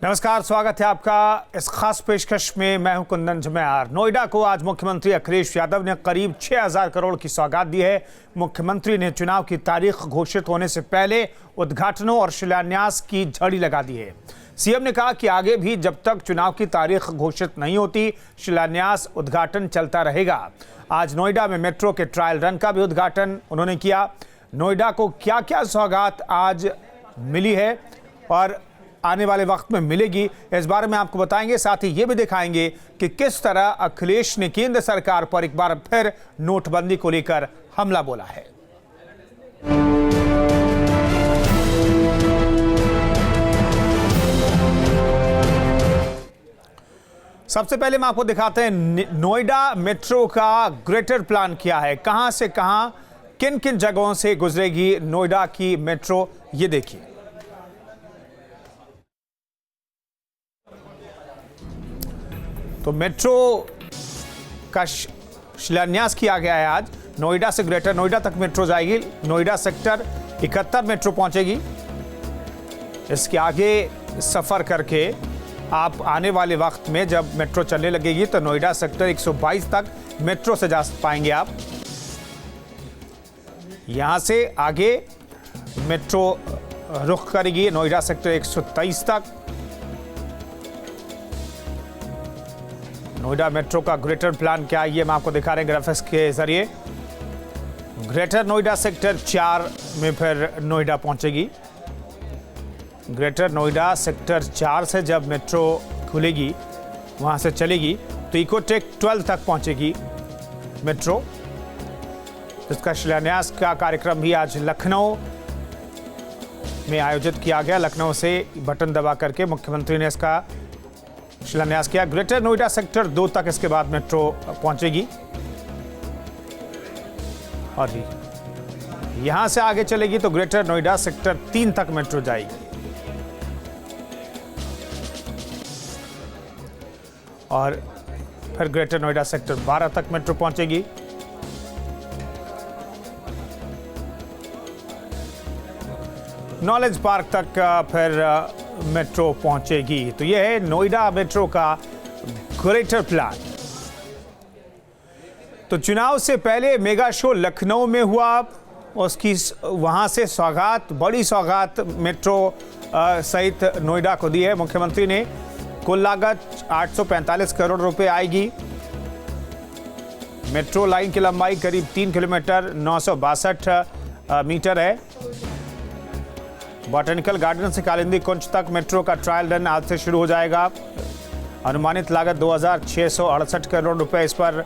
नमस्कार, स्वागत है आपका इस खास पेशकश में। मैं हूं कुंदन जमैर। नोएडा को आज मुख्यमंत्री अखिलेश यादव ने करीब 6000 करोड़ की सौगात दी है। मुख्यमंत्री ने चुनाव की तारीख घोषित होने से पहले उद्घाटनों और शिलान्यास की झड़ी लगा दी है। सीएम ने कहा कि आगे भी जब तक चुनाव की तारीख घोषित नहीं होती, शिलान्यास उद्घाटन चलता रहेगा। आज नोएडा में मेट्रो के ट्रायल रन का भी उद्घाटन उन्होंने किया। नोएडा को क्या क्या सौगात आज मिली है और आने वाले वक्त में मिलेगी, इस बारे में आपको बताएंगे। साथ ही ये भी दिखाएंगे कि किस तरह अखिलेश ने केंद्र सरकार पर एक बार फिर नोटबंदी को लेकर हमला बोला है। सबसे पहले हम आपको दिखाते हैं नोएडा मेट्रो का ग्रेटर प्लान क्या है, कहां से कहां, किन किन जगहों से गुजरेगी नोएडा की मेट्रो, ये देखिए। तो मेट्रो का शिलान्यास किया गया है आज। नोएडा से ग्रेटर नोएडा तक मेट्रो जाएगी। नोएडा सेक्टर 71 मेट्रो पहुंचेगी। इसके आगे सफर करके आप आने वाले वक्त में जब मेट्रो चलने लगेगी तो नोएडा सेक्टर 122 तक मेट्रो से जा पाएंगे आप। यहां से आगे मेट्रो रुख करेगी नोएडा सेक्टर 123 तक। नोएडा मेट्रो का ग्रेटर प्लान क्या है, ये हम आपको दिखा रहे हैं ग्राफिक्स के जरिए। ग्रेटर नोएडा सेक्टर 4 में फिर नोएडा पहुंचेगी। ग्रेटर नोएडा सेक्टर 4 से जब मेट्रो खुलेगी, वहां से चलेगी तो इकोटेक 12 तक पहुंचेगी मेट्रो। इसका शिलान्यास का कार्यक्रम भी आज लखनऊ में आयोजित किया गया। लखनऊ से बटन दबा करके मुख्यमंत्री ने इसका शिलान्यास किया। ग्रेटर नोएडा सेक्टर 2 तक इसके बाद मेट्रो पहुंचेगी और यहां से आगे चलेगी तो ग्रेटर नोएडा सेक्टर 3 तक मेट्रो जाएगी और फिर ग्रेटर नोएडा सेक्टर 12 तक मेट्रो पहुंचेगी। नॉलेज पार्क तक फिर मेट्रो पहुंचेगी। तो यह है नोएडा मेट्रो का ग्रेटर प्लान। तो चुनाव से पहले मेगा शो लखनऊ में हुआ, उसकी वहां से सौगात, बड़ी सौगात मेट्रो सहित नोएडा को दी है मुख्यमंत्री ने। कुल लागत 845 करोड़ रुपए आएगी। मेट्रो लाइन की लंबाई करीब 3 किलोमीटर 962 मीटर है। बॉटनिकल गार्डन से कालिंदी कुंज तक मेट्रो का ट्रायल रन आज से शुरू हो जाएगा। अनुमानित लागत 2668 करोड़ रुपए इस पर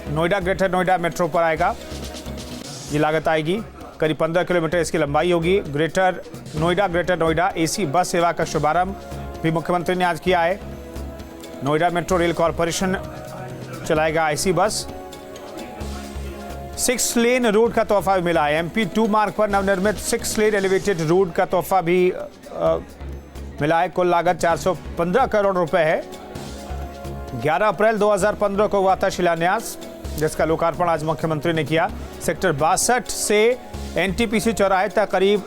नोएडा ग्रेटर नोएडा मेट्रो पर आएगा। ये लागत आएगी। करीब 15 किलोमीटर इसकी लंबाई होगी। ग्रेटर नोएडा एसी बस सेवा का शुभारंभ भी मुख्यमंत्री ने आज किया है। नोएडा मेट्रो रेल कॉरपोरेशन चलाएगा एसी बस। 6 लेन रोड का तोहफा भी मिला है। MP 2 मार्ग पर नवनिर्मित 6 लेन एलिवेटेड रोड का तोहफा भी मिला है। कुल लागत 415 करोड़ रुपए है। 11 अप्रैल 2015 को हुआ था शिलान्यास, जिसका लोकार्पण आज मुख्यमंत्री ने किया। सेक्टर 62 से NTPC चौराहे तक करीब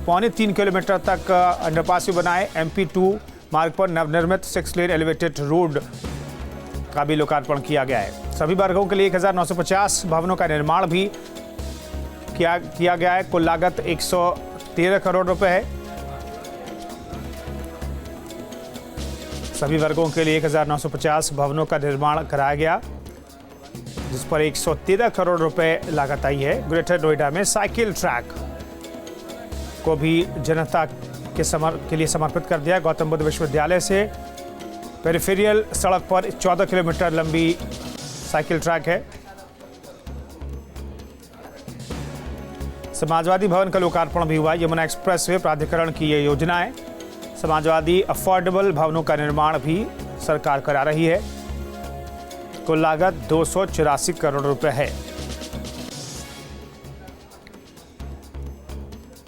2.25 किलोमीटर तक अंडरपास भी बना है। MP 2 मार्ग पर नवनिर्मित 6 लेन एलिवेटेड रोड का भी लोकार्पण किया गया है। सभी वर्गों के लिए 1950 भवनों का निर्माण भी किया गया है। कुल लागत 113 करोड़ रुपए है। सभी वर्गों के लिए 1950 भवनों का निर्माण कराया गया, जिस पर 113 करोड़ रुपए लागत आई है। ग्रेटर नोएडा में साइकिल ट्रैक को भी जनता के लिए समर्पित कर दिया। गौतम बुद्ध विश्वविद्यालय से पेरिफेरियल सड़क पर 14 किलोमीटर लंबी साइकिल ट्रैक है। समाजवादी भवन का लोकार्पण भी हुआ। यमुना एक्सप्रेसवे प्राधिकरण की यह योजना है। समाजवादी अफोर्डेबल भवनों का निर्माण भी सरकार करा रही है। कुल लागत 284 करोड़ रुपए है।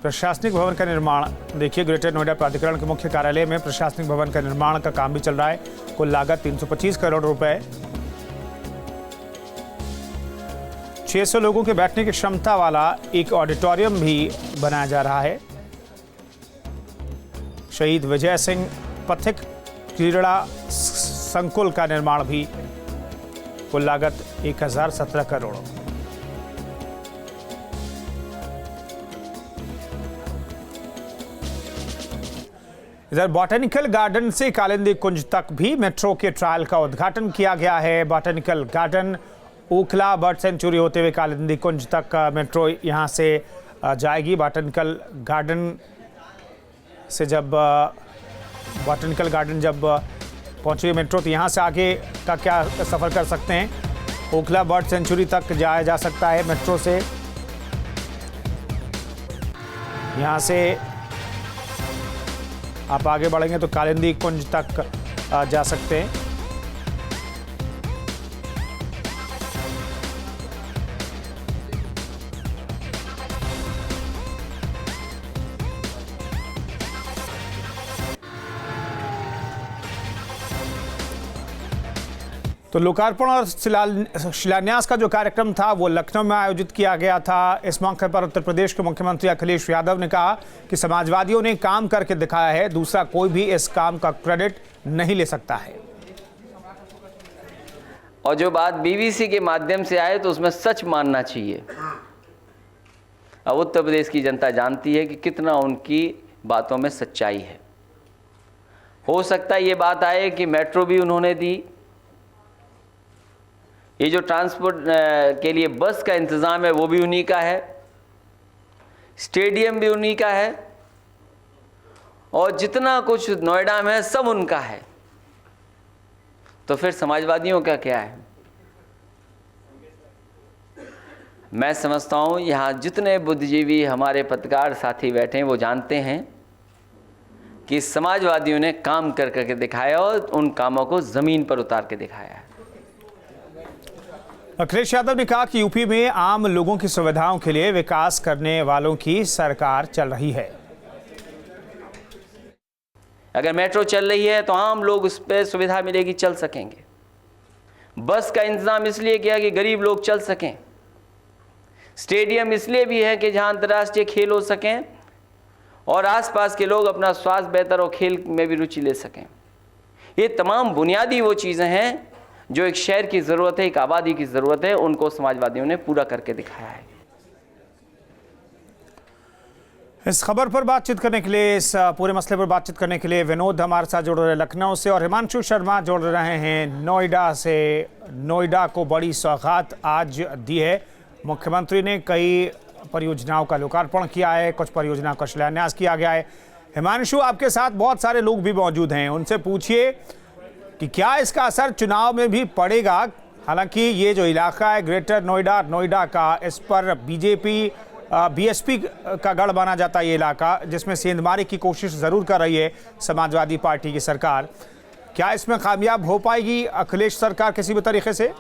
प्रशासनिक भवन का निर्माण देखिए, ग्रेटर नोएडा प्राधिकरण के मुख्य कार्यालय में प्रशासनिक भवन का निर्माण का काम भी चल रहा है। कुल लागत 325 करोड़ रुपए है। 600 लोगों के बैठने की क्षमता वाला एक ऑडिटोरियम भी बनाया जा रहा है। शहीद विजय सिंह पथिक क्रीड़ा संकुल का निर्माण भी, कुल लागत 1017 करोड़। इधर बॉटनिकल गार्डन से कालिंदी कुंज तक भी मेट्रो के ट्रायल का उद्घाटन किया गया है। Botanical garden, Okhla bird sanctuary होते हुए कालिंदी कुंज तक मेट्रो यहां से जाएगी। बॉटनिकल गार्डन जब पहुंची मेट्रो तो यहां से आगे का क्या सफ़र कर सकते हैं। ओखला बर्ड सेंचुरी तक जाया जा सकता है मेट्रो से। यहां से आप आगे बढ़ेंगे तो कालिंदी कुंज तक जा सकते हैं। तो लोकार्पण और शिलान्यास का जो कार्यक्रम था वो लखनऊ में आयोजित किया गया था। इस मौके पर उत्तर प्रदेश के मुख्यमंत्री अखिलेश यादव ने कहा कि समाजवादियों ने काम करके दिखाया है, दूसरा कोई भी इस काम का क्रेडिट नहीं ले सकता है। और जो बात बीबीसी के माध्यम से आए तो उसमें सच मानना चाहिए। अब उत्तर प्रदेश की जनता जानती है कि कितना उनकी बातों में सच्चाई है। हो सकता है ये बात आए कि मेट्रो भी उन्होंने दी, ये जो ट्रांसपोर्ट के लिए बस का इंतज़ाम है वो भी उन्हीं का है, स्टेडियम भी उन्हीं का है, और जितना कुछ नोएडा में है सब उनका है। तो फिर समाजवादियों का क्या है? मैं समझता हूँ यहाँ जितने बुद्धिजीवी हमारे पत्रकार साथी बैठे हैं वो जानते हैं कि समाजवादियों ने काम कर करके दिखाया और उन कामों को ज़मीन पर उतार के दिखाया है। अखिलेश यादव ने कहा कि यूपी में आम लोगों की सुविधाओं के लिए विकास करने वालों की सरकार चल रही है। अगर मेट्रो चल रही है तो आम लोग उस पर सुविधा मिलेगी, चल सकेंगे। बस का इंतजाम इसलिए किया कि गरीब लोग चल सकें। स्टेडियम इसलिए भी है कि जहां अंतर्राष्ट्रीय खेल हो सकें और आसपास के लोग अपना स्वास्थ्य बेहतर और खेल में भी रुचि ले सकें। ये तमाम बुनियादी वो चीज़ें हैं जो एक शहर की ज़रूरत है, एक आबादी की ज़रूरत है, उनको समाजवादियों ने पूरा करके दिखाया है। इस खबर पर बातचीत करने के लिए, इस पूरे मसले पर बातचीत करने के लिए विनोद हमारे साथ जुड़ रहे हैं लखनऊ से, और हिमांशु शर्मा जुड़ रहे हैं नोएडा से। नोएडा को बड़ी सौगात आज दी है। मुख्यमंत्री ने कई परियोजनाओं का लोकार्पण किया है, कुछ परियोजनाओं का शिलान्यास किया गया है। हिमांशु, आपके साथ बहुत सारे लोग भी मौजूद हैं, उनसे पूछिए कि क्या इसका असर चुनाव में भी पड़ेगा। हालांकि ये जो इलाका है ग्रेटर नोएडा का, इस पर बीएसपी का गढ़ माना जाता है ये इलाका, जिसमें सेंधमारी की कोशिश ज़रूर कर रही है समाजवादी पार्टी की सरकार। क्या इसमें कामयाब हो पाएगी अखिलेश सरकार किसी भी तरीके से?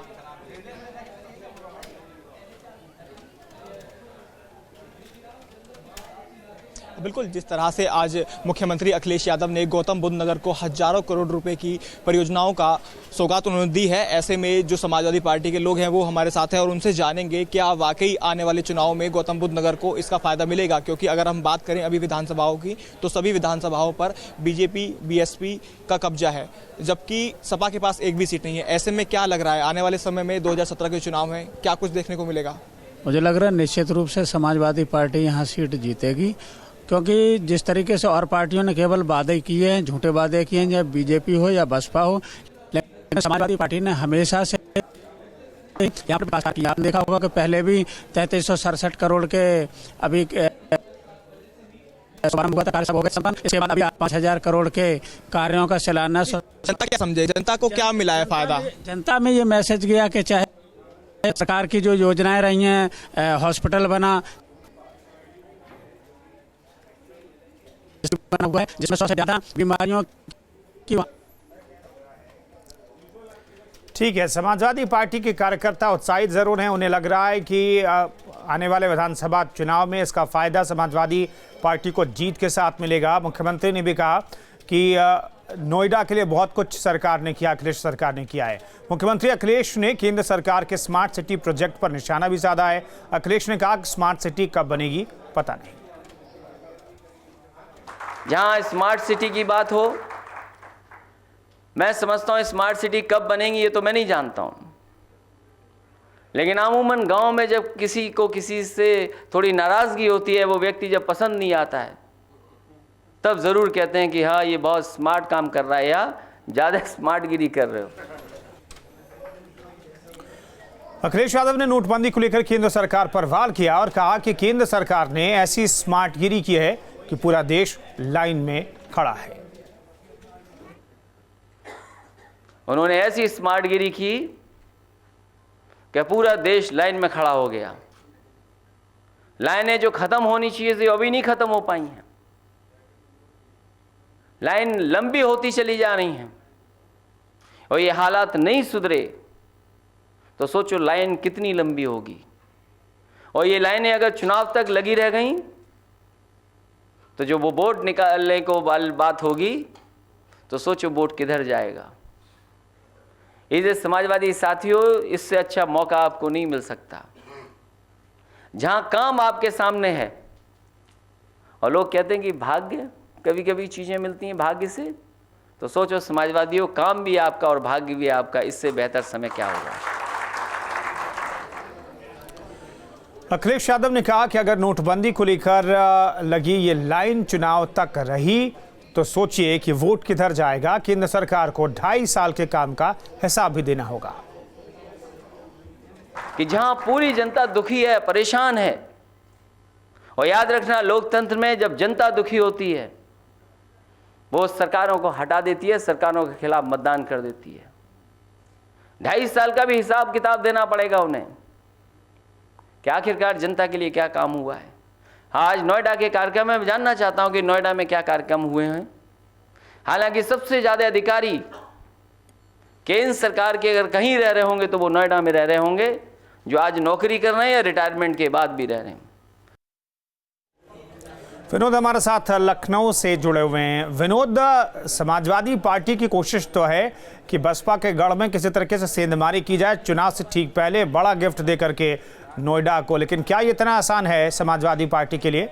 बिल्कुल, जिस तरह से आज मुख्यमंत्री अखिलेश यादव ने गौतम बुद्ध नगर को हजारों करोड़ रुपए की परियोजनाओं का सौगात उन्होंने दी है, ऐसे में जो समाजवादी पार्टी के लोग हैं वो हमारे साथ हैं और उनसे जानेंगे क्या वाकई आने वाले चुनाव में गौतम बुद्ध नगर को इसका फायदा मिलेगा। क्योंकि अगर हम बात करें अभी विधानसभाओं की तो सभी विधानसभाओं पर बीजेपी बीएसपी का कब्जा है, जबकि सपा के पास एक भी सीट नहीं है। ऐसे में क्या लग रहा है आने वाले समय में 2017 के चुनाव में क्या कुछ देखने को मिलेगा? मुझे लग रहा है निश्चित रूप से समाजवादी पार्टी यहाँ सीट जीतेगी, क्योंकि जिस तरीके से और पार्टियों ने केवल वादे किए हैं, झूठे वादे किए हैं, चाहे बीजेपी हो या बसपा हो, लेकिन समाजवादी पार्टी ने हमेशा से यहाँ पर बात किया। आपने देखा होगा कि पहले भी 3367 करोड़ के अभी हुआ था कार्य हो गए संपन्न, इसके बाद अभी 5000 करोड़ के कार्यों का शिलान्यास। जनता क्या समझे, जनता को क्या मिला है फायदा? जनता में ये मैसेज गया कि चाहे सरकार की जो योजनाएं रही हैं, हॉस्पिटल बना हुआ है जिसमें 100 से ज्यादा बीमारियों की। ठीक है, समाजवादी पार्टी के कार्यकर्ता उत्साहित जरूर हैं। उन्हें लग रहा है कि आने वाले विधानसभा चुनाव में इसका फायदा समाजवादी पार्टी को जीत के साथ मिलेगा। मुख्यमंत्री ने भी कहा कि नोएडा के लिए बहुत कुछ सरकार ने किया, अखिलेश सरकार ने किया है। मुख्यमंत्री अखिलेश ने केंद्र सरकार के स्मार्ट सिटी प्रोजेक्ट पर निशाना भी साधा है। अखिलेश ने कहा कि स्मार्ट सिटी कब बनेगी पता नहीं। जहां स्मार्ट सिटी की बात हो, मैं समझता हूं स्मार्ट सिटी कब बनेंगी ये तो मैं नहीं जानता हूं, लेकिन अमूमन गांव में जब किसी को किसी से थोड़ी नाराजगी होती है, वो व्यक्ति जब पसंद नहीं आता है, तब जरूर कहते हैं कि हाँ ये बहुत स्मार्ट काम कर रहा है या ज्यादा स्मार्टगिरी कर रहे हो। अखिलेश यादव ने नोटबंदी को लेकर केंद्र सरकार पर वार किया और कहा कि केंद्र सरकार ने ऐसी स्मार्टगिरी की है कि पूरा देश लाइन में खड़ा है। उन्होंने ऐसी स्मार्टगिरी की कि पूरा देश लाइन में खड़ा हो गया। लाइनें जो खत्म होनी चाहिए थी अभी नहीं खत्म हो पाई हैं, लाइन लंबी होती चली जा रही हैं, और ये हालात नहीं सुधरे तो सोचो लाइन कितनी लंबी होगी। और ये लाइनें अगर चुनाव तक लगी रह गई तो जो वो वोट निकालने को बात होगी तो सोचो वोट किधर जाएगा। इसे समाजवादी साथियों, इससे अच्छा मौका आपको नहीं मिल सकता। जहां काम आपके सामने है और लोग कहते हैं कि भाग्य, कभी कभी चीजें मिलती हैं भाग्य से, तो सोचो समाजवादियों, काम भी आपका और भाग्य भी आपका, इससे बेहतर समय क्या होगा। अखिलेश यादव ने कहा कि अगर नोटबंदी को लेकर लगी ये लाइन चुनाव तक रही तो सोचिए कि वोट किधर जाएगा। केंद्र सरकार को 2.5 साल के काम का हिसाब भी देना होगा। कि जहां पूरी जनता दुखी है, परेशान है, और याद रखना लोकतंत्र में जब जनता दुखी होती है वो सरकारों को हटा देती है, सरकारों के खिलाफ मतदान कर देती है। 2.5 साल का भी हिसाब किताब देना पड़ेगा उन्हें कि आखिरकार जनता के लिए क्या काम हुआ है। आज नोएडा के कार्यक्रम में जानना चाहता हूं कि नोएडा में क्या कार्यक्रम हुए हैं। हालांकि सबसे ज्यादा अधिकारी केंद्र सरकार के अगर कहीं रह रहे होंगे तो वो नोएडा में रह रहे होंगे, जो आज नौकरी कर रहे हैं या रिटायरमेंट के बाद भी रह रहे हैं। विनोद हमारे साथ लखनऊ से जुड़े हुए हैं। विनोद, समाजवादी पार्टी की कोशिश तो है कि बसपा के गढ़ में किसी तरीके से सेंधमारी की जाए चुनाव से ठीक पहले, बड़ा गिफ्ट दे करके नोएडा को, लेकिन क्या ये इतना आसान है समाजवादी पार्टी के लिए?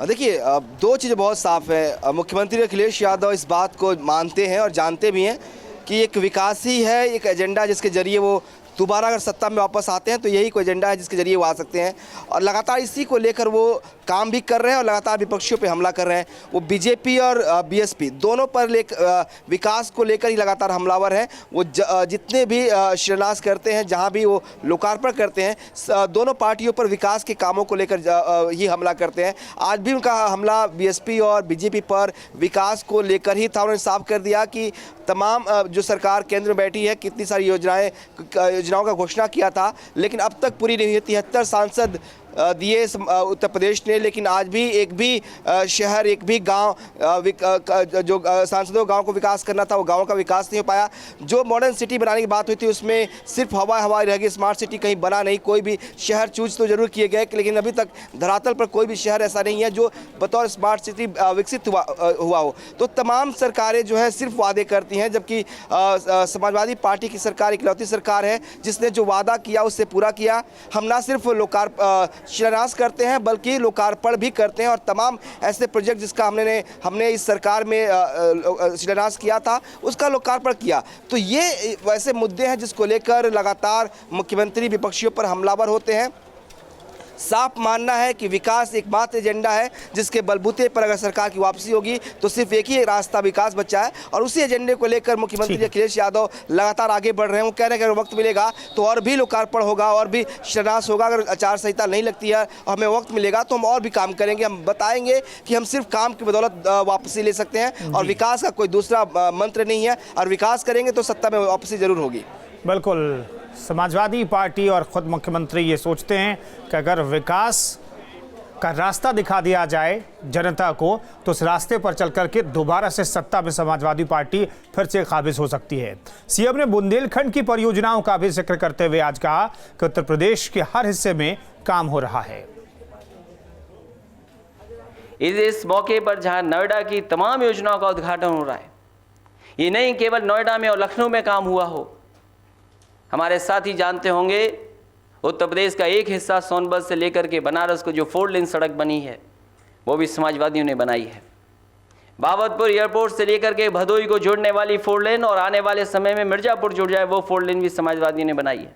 देखिए, दो चीज़ें बहुत साफ है। मुख्यमंत्री अखिलेश यादव इस बात को मानते हैं और जानते भी हैं कि एक विकास ही है, एक एजेंडा जिसके जरिए वो दोबारा अगर सत्ता में वापस आते हैं तो यही कोई एजेंडा है जिसके जरिए वो आ सकते हैं, और लगातार इसी को लेकर वो काम भी कर रहे हैं और लगातार विपक्षियों पे हमला कर रहे हैं। वो बीजेपी और बीएसपी दोनों पर विकास को लेकर ही लगातार हमलावर हैं। वो जितने भी शिलान्यास करते हैं, जहां भी वो लोकार्पण करते हैं, दोनों पार्टियों पर विकास के कामों को लेकर ही हमला करते हैं। आज भी उनका हमला बीएसपी और बीजेपी पर विकास को लेकर ही था। उन्होंने साफ कर दिया कि तमाम जो सरकार केंद्र में बैठी है, कितनी सारी योजनाओं का घोषणा किया था, लेकिन अब तक पूरी नहीं हुई। 73 सांसद दिए उत्तर प्रदेश ने, लेकिन आज भी एक भी शहर, एक भी गांव, जो सांसदों गांव को विकास करना था वो गांव का विकास नहीं हो पाया। जो मॉडर्न सिटी बनाने की बात हुई थी उसमें सिर्फ हवा रह गई, स्मार्ट सिटी कहीं बना नहीं। कोई भी शहर चूज तो जरूर किए गए, लेकिन अभी तक धरातल पर कोई भी शहर ऐसा नहीं है जो बतौर स्मार्ट सिटी विकसित हुआ हो। तो तमाम सरकारें जो है सिर्फ वादे करती हैं, जबकि समाजवादी पार्टी की सरकार इकलौती सरकार है जिसने जो वादा किया उससे पूरा किया। हम ना सिर्फ शिलान्यास करते हैं बल्कि लोकार्पण भी करते हैं, और तमाम ऐसे प्रोजेक्ट जिसका हमने इस सरकार में शिलान्यास किया था उसका लोकार्पण किया। तो ये वैसे मुद्दे हैं जिसको लेकर लगातार मुख्यमंत्री विपक्षियों पर हमलावर होते हैं। साफ मानना है कि विकास एकमात्र एजेंडा है जिसके बलबूते पर अगर सरकार की वापसी होगी तो सिर्फ एक ही रास्ता विकास बचा है, और उसी एजेंडे को लेकर मुख्यमंत्री अखिलेश यादव लगातार आगे बढ़ रहे हैं। वो कह रहे हैं कि अगर वक्त मिलेगा तो और भी लोकार्पण होगा और भी शिलान्यास होगा। अगर आचार संहिता नहीं लगती है और हमें वक्त मिलेगा तो हम और भी काम करेंगे। हम बताएंगे कि हम सिर्फ काम की बदौलत वापसी ले सकते हैं और विकास का कोई दूसरा मंत्र नहीं है, और विकास करेंगे तो सत्ता में वापसी जरूर होगी। बिल्कुल, समाजवादी पार्टी और खुद मुख्यमंत्री ये सोचते हैं कि अगर विकास का रास्ता दिखा दिया जाए जनता को तो उस रास्ते पर चल करके दोबारा से सत्ता में समाजवादी पार्टी फिर से काबिज हो सकती है। सीएम ने बुंदेलखंड की परियोजनाओं का भी जिक्र करते हुए आज कहा कि उत्तर प्रदेश के हर हिस्से में काम हो रहा है। इस मौके पर जहां नोएडा की तमाम योजनाओं का उद्घाटन हो रहा है, ये नहीं केवल नोएडा में और लखनऊ में काम हुआ हो। हमारे साथी जानते होंगे उत्तर प्रदेश का एक हिस्सा सोनभद्र से लेकर के बनारस को जो 4 लेन सड़क बनी है वो भी समाजवादियों ने बनाई है। बाबतपुर एयरपोर्ट से लेकर के भदोई को जोड़ने वाली 4 लेन और आने वाले समय में मिर्जापुर जुड़ जाए वो 4 लेन भी समाजवादियों ने बनाई है।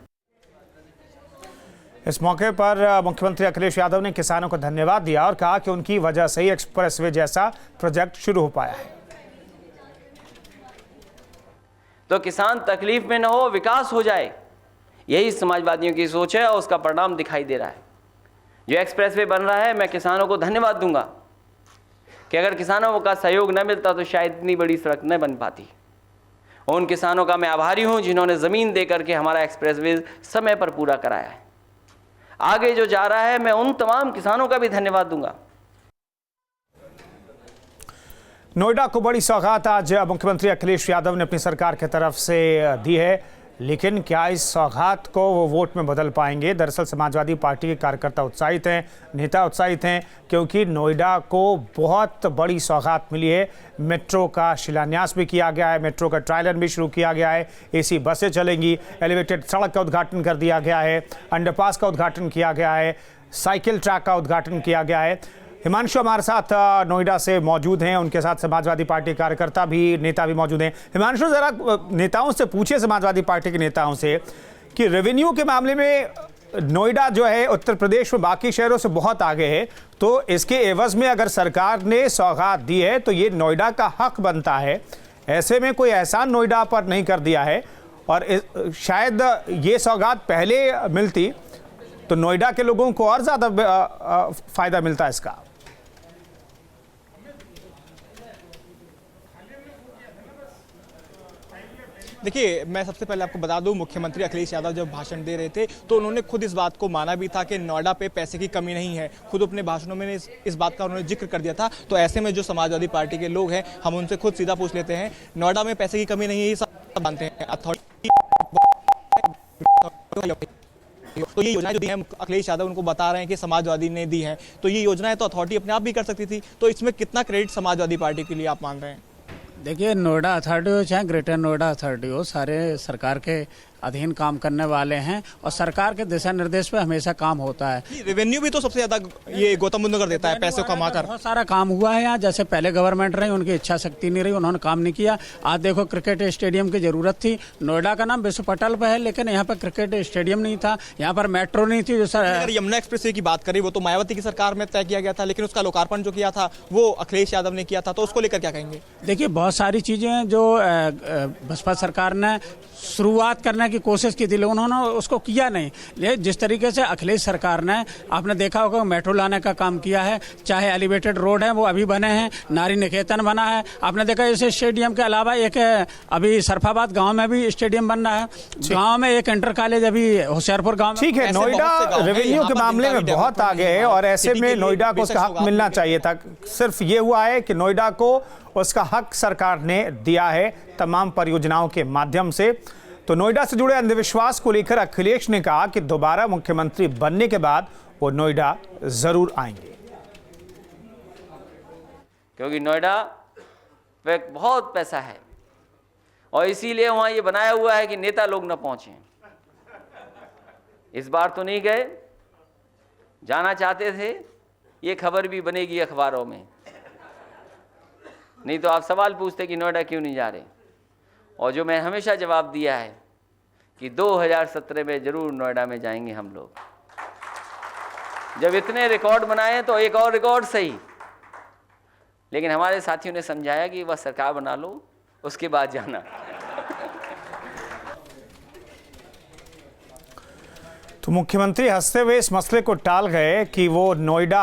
इस मौके पर मुख्यमंत्री अखिलेश यादव ने किसानों को धन्यवाद दिया और कहा कि उनकी वजह से ही एक्सप्रेसवे जैसा प्रोजेक्ट शुरू हो पाया है। तो किसान तकलीफ में न हो, विकास हो जाए, यही समाजवादियों की सोच है और उसका परिणाम दिखाई दे रहा है। जो एक्सप्रेसवे बन रहा है, मैं किसानों को धन्यवाद दूंगा कि अगर किसानों का सहयोग न मिलता तो शायद इतनी बड़ी सड़क न बन पाती। और उन किसानों का मैं आभारी हूं जिन्होंने ज़मीन दे करके हमारा एक्सप्रेसवे समय पर पूरा कराया है। आगे जो जा रहा है, मैं उन तमाम किसानों का भी धन्यवाद दूंगा। नोएडा को बड़ी सौगात आज मुख्यमंत्री अखिलेश यादव ने अपनी सरकार की तरफ से दी है, लेकिन क्या इस सौगात को वो वोट में बदल पाएंगे? दरअसल समाजवादी पार्टी के कार्यकर्ता उत्साहित हैं, नेता उत्साहित हैं, क्योंकि नोएडा को बहुत बड़ी सौगात मिली है। मेट्रो का शिलान्यास भी किया गया है, मेट्रो का ट्रायल रन भी शुरू किया गया है, AC बसें चलेंगी, एलिवेटेड सड़क का उद्घाटन कर दिया गया है, अंडरपास का उद्घाटन किया गया है, साइकिल ट्रैक का उद्घाटन किया गया है। हिमांशु हमारे साथ नोएडा से मौजूद हैं, उनके साथ समाजवादी पार्टी कार्यकर्ता भी, नेता भी मौजूद हैं। हिमांशु, जरा नेताओं से पूछिए, समाजवादी पार्टी के नेताओं से, कि रेवेन्यू के मामले में नोएडा जो है उत्तर प्रदेश में बाकी शहरों से बहुत आगे है, तो इसके एवज में अगर सरकार ने सौगात दी है तो ये नोएडा का हक बनता है। ऐसे में कोई एहसान नोएडा पर नहीं कर दिया है, और शायद ये सौगात पहले मिलती तो नोएडा के लोगों को और ज़्यादा फायदा मिलता है इसका। देखिए, मैं सबसे पहले आपको बता दूं, मुख्यमंत्री अखिलेश यादव जब भाषण दे रहे थे तो उन्होंने खुद इस बात को माना भी था कि नोएडा पे पैसे की कमी नहीं है। खुद अपने भाषणों में इस बात का उन्होंने जिक्र कर दिया था। तो ऐसे में जो समाजवादी पार्टी के लोग हैं, हम उनसे खुद सीधा पूछ लेते हैं, नोएडा में पैसे की कमी नहीं है, ये सब मानते हैं। अथॉरिटी तो ये योजनाएं जो दी हैं, अखिलेश यादव उनको बता रहे हैं कि समाजवादी ने दी हैं, तो ये योजनाएं तो अथॉरिटी अपने आप भी कर सकती थी। तो इसमें कितना क्रेडिट समाजवादी पार्टी के लिए आप मान रहे हैं? देखिए, नोएडा अथॉरिटी हो चाहे ग्रेटर नोएडा अथॉरिटी हो, सारे सरकार के अधीन काम करने वाले हैं और सरकार के दिशा निर्देश पे हमेशा काम होता है। रेवेन्यू भी तो सबसे ज्यादा ये गौतम बुद्ध नगर देता है, पैसे कमाकर। बहुत सारा काम हुआ है यहाँ। जैसे पहले गवर्नमेंट रही, उनकी इच्छा शक्ति नहीं रही, उन्होंने काम नहीं किया। आज देखो, क्रिकेट स्टेडियम की जरूरत थी। नोएडा का नाम विश्व पटल पर है, लेकिन यहाँ पर क्रिकेट स्टेडियम नहीं था, यहाँ पर मेट्रो नहीं थी। अगर यमुना एक्सप्रेसवे की बात करें, वो तो मायावती की सरकार में तय किया गया था, लेकिन उसका लोकार्पण जो किया था वो अखिलेश यादव ने किया था। तो उसको लेकर क्या कहेंगे? देखिए, बहुत सारी चीजें हैं जो बसपा सरकार ने शुरुआत करने की कोशिश की थी, उन्होंने उसको किया नहीं। लेकिन जिस तरीके से अखिलेश सरकार ने, आपने देखा होगा, मेट्रो लाने का काम किया है, चाहे एलिवेटेड रोड है वो अभी बने हैं, नारी निकेतन बना है, आपने देखा इस स्टेडियम के अलावा एक अभी सरफाबाद गांव में भी स्टेडियम बन रहा है, गांव में एक इंटर कॉलेज अभी होशियारपुर गांव में। ठीक है, नोएडा रेवेन्यू के मामले में बहुत आगे है और ऐसे में नोएडा को उसका हक मिलना चाहिए था। सिर्फ ये हुआ है कि नोएडा को उसका हक सरकार ने दिया है तमाम परियोजनाओं के माध्यम से। तो नोएडा से जुड़े अंधविश्वास को लेकर अखिलेश ने कहा कि दोबारा मुख्यमंत्री बनने के बाद वो नोएडा जरूर आएंगे, क्योंकि नोएडा पे बहुत पैसा है और इसीलिए वहां ये बनाया हुआ है कि नेता लोग न पहुंचे। इस बार तो नहीं गए, जाना चाहते थे, ये खबर भी बनेगी अखबारों में, नहीं तो आप सवाल पूछते कि नोएडा क्यों नहीं जा रहे। और जो मैं हमेशा जवाब दिया है कि 2017 में जरूर नोएडा में जाएंगे हम लोग। जब इतने रिकॉर्ड बनाए तो एक और रिकॉर्ड सही, लेकिन हमारे साथियों ने समझाया कि वह सरकार बना लो, उसके बाद जाना। तो मुख्यमंत्री हंसते हुए इस मसले को टाल गए कि वो नोएडा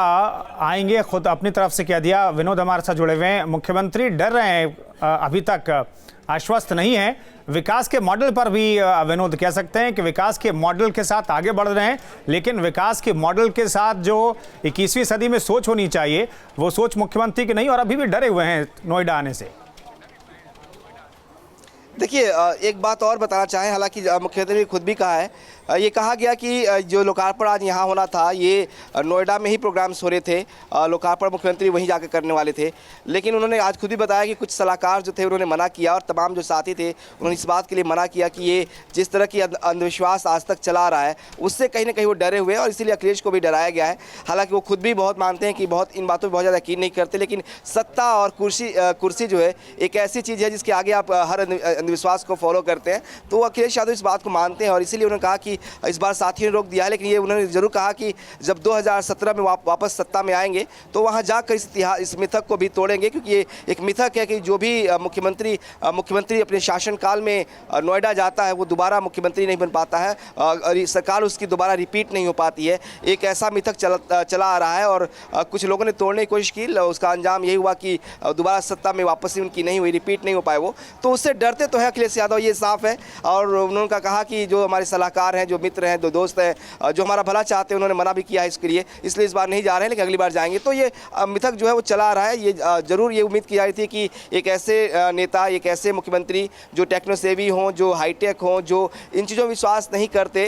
आएंगे, खुद अपनी तरफ से कह दिया। विनोद हमारे साथ जुड़े हुए हैं। मुख्यमंत्री डर रहे हैं, अभी तक आश्वस्त नहीं है। विकास के मॉडल पर भी विनोद कह सकते हैं कि विकास के मॉडल के साथ आगे बढ़ रहे हैं, लेकिन विकास के मॉडल के साथ जो 21वीं सदी में सोच होनी चाहिए वो सोच मुख्यमंत्री की नहीं, और अभी भी डरे हुए हैं नोएडा आने से। देखिए एक बात और बताना चाहें, हालांकि मुख्यमंत्री ने खुद भी कहा है, ये कहा गया कि जो लोकार्पण आज यहाँ होना था ये नोएडा में ही प्रोग्राम्स हो रहे थे, लोकार्पण मुख्यमंत्री वहीं जाकर करने वाले थे, लेकिन उन्होंने आज खुद भी बताया कि कुछ सलाहकार जो थे उन्होंने मना किया और तमाम जो साथी थे उन्होंने इस बात के लिए मना किया कि ये जिस तरह की अंधविश्वास आज तक चला रहा है उससे कहीं ना कहीं वो डरे हुए हैं और इसीलिए अखिलेश को भी डराया गया है। हालांकि वो खुद भी बहुत मानते हैं कि बहुत इन बातों पर बहुत ज़्यादा यकीन नहीं करते, लेकिन सत्ता और कुर्सी जो है एक ऐसी चीज़ है जिसके आगे आप हर अंधविश्वास को फॉलो करते हैं, तो अखिलेश यादव इस बात को मानते हैं और इसीलिए उन्होंने कहा कि इस बार साथियों ने रोक दिया है, लेकिन ये उन्होंने जरूर कहा कि जब 2017 में वापस सत्ता में आएंगे तो वहाँ जाकर इस मिथक को भी तोड़ेंगे, क्योंकि ये एक मिथक है कि जो भी मुख्यमंत्री अपने शासनकाल में नोएडा जाता है वो दोबारा मुख्यमंत्री नहीं बन पाता है और सरकार उसकी दोबारा रिपीट नहीं हो पाती है। एक ऐसा मिथक चला आ रहा है और कुछ लोगों ने तोड़ने की कोशिश की, उसका अंजाम यही हुआ कि दोबारा सत्ता में वापसी उनकी नहीं हुई, रिपीट नहीं हो पाए वो, तो उससे डरते तो है अखिलेश यादव, ये साफ है। और उन्होंने कहा कि जो हमारे सलाहकार हैं, जो मित्र हैं, जो दोस्त हैं, जो हमारा भला चाहते हैं, उन्होंने मना भी किया है इसके लिए, इसलिए इस बार नहीं जा रहे हैं लेकिन अगली बार जाएंगे। तो ये मिथक जो है वो चला आ रहा है। ये जरूर ये उम्मीद की जा रही थी कि एक ऐसे नेता, एक ऐसे मुख्यमंत्री जो टेक्नो सेवी हों, जो हाईटेक हों, जो इन चीज़ों में विश्वास नहीं करते।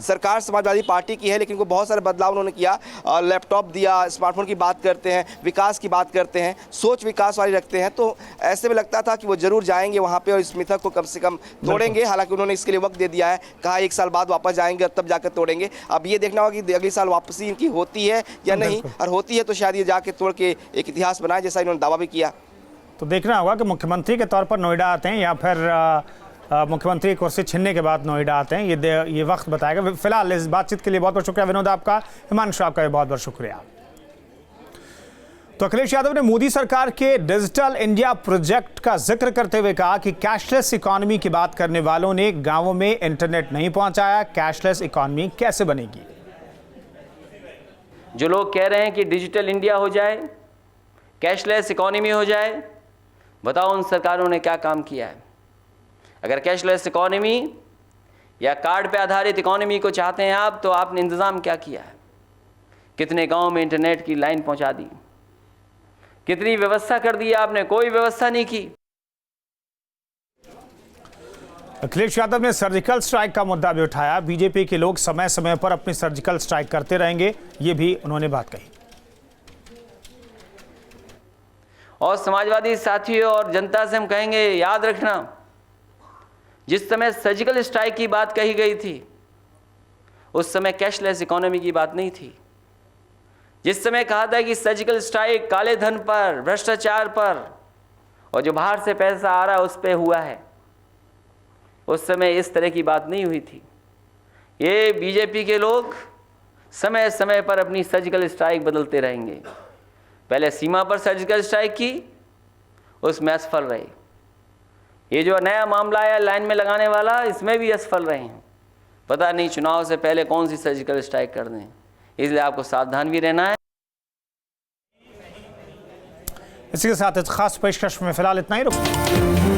सरकार समाजवादी पार्टी की है लेकिन वो बहुत सारे बदलाव उन्होंने किया, लैपटॉप दिया, स्मार्टफोन की बात करते हैं, विकास की बात करते हैं, सोच विकास वाली रखते हैं, तो ऐसे में लगता था कि वो जरूर जाएंगे वहाँ पे और इस मिथक को कम से कम तोड़ेंगे। हालांकि उन्होंने इसके लिए वक्त दे दिया है, कहा 1 साल बाद वापस जाएंगे और तब जाकर तोड़ेंगे। अब ये देखना होगा कि अगले साल वापसी इनकी होती है या नहीं, और होती है तो शायद ये जाके तोड़ के एक इतिहास बनाए जैसा इन्होंने दावा भी किया। तो देखना होगा कि मुख्यमंत्री के तौर पर नोएडा आते हैं या फिर मुख्यमंत्री कुर्सी छीनने के बाद नोएडा आते हैं, ये वक्त बताएगा। फिलहाल इस बातचीत के लिए बहुत बहुत शुक्रिया विनोद आपका, हिमांशु आपका भी बहुत बहुत शुक्रिया। तो अखिलेश यादव ने मोदी सरकार के डिजिटल इंडिया प्रोजेक्ट का जिक्र करते हुए कहा कि कैशलेस इकोनॉमी की बात करने वालों ने गांवों में इंटरनेट नहीं पहुंचाया, कैशलेस इकोनॉमी कैसे बनेगी। जो लोग कह रहे हैं कि डिजिटल इंडिया हो जाए, कैशलेस इकोनॉमी हो जाए, बताओ उन सरकारों ने क्या काम किया है। अगर कैशलेस इकोनॉमी या कार्ड पे आधारित इकोनॉमी को चाहते हैं आप, तो आपने इंतज़ाम क्या किया है। कितने गांव में इंटरनेट की लाइन पहुंचा दी, कितनी व्यवस्था कर दी आपने, कोई व्यवस्था नहीं की। अखिलेश यादव ने सर्जिकल स्ट्राइक का मुद्दा भी उठाया। बीजेपी के लोग समय समय पर अपनी सर्जिकल स्ट्राइक करते रहेंगे, ये भी उन्होंने बात कही। और समाजवादी साथियों और जनता से हम कहेंगे, याद रखना, जिस समय सर्जिकल स्ट्राइक की बात कही गई थी उस समय कैशलेस इकोनॉमी की बात नहीं थी। जिस समय कहा था कि सर्जिकल स्ट्राइक काले धन पर, भ्रष्टाचार पर और जो बाहर से पैसा आ रहा है उस पर हुआ है, उस समय इस तरह की बात नहीं हुई थी। ये बीजेपी के लोग समय समय पर अपनी सर्जिकल स्ट्राइक बदलते रहेंगे। पहले सीमा पर सर्जिकल स्ट्राइक की, उसमें असफल रहे। ये जो नया मामला है लाइन में लगाने वाला, इसमें भी असफल रहे हैं। पता नहीं चुनाव से पहले कौन सी सर्जिकल स्ट्राइक कर दें, इसलिए आपको सावधान भी रहना है। इसी के साथ इस खास पेशकश में फिलहाल इतना ही रुक।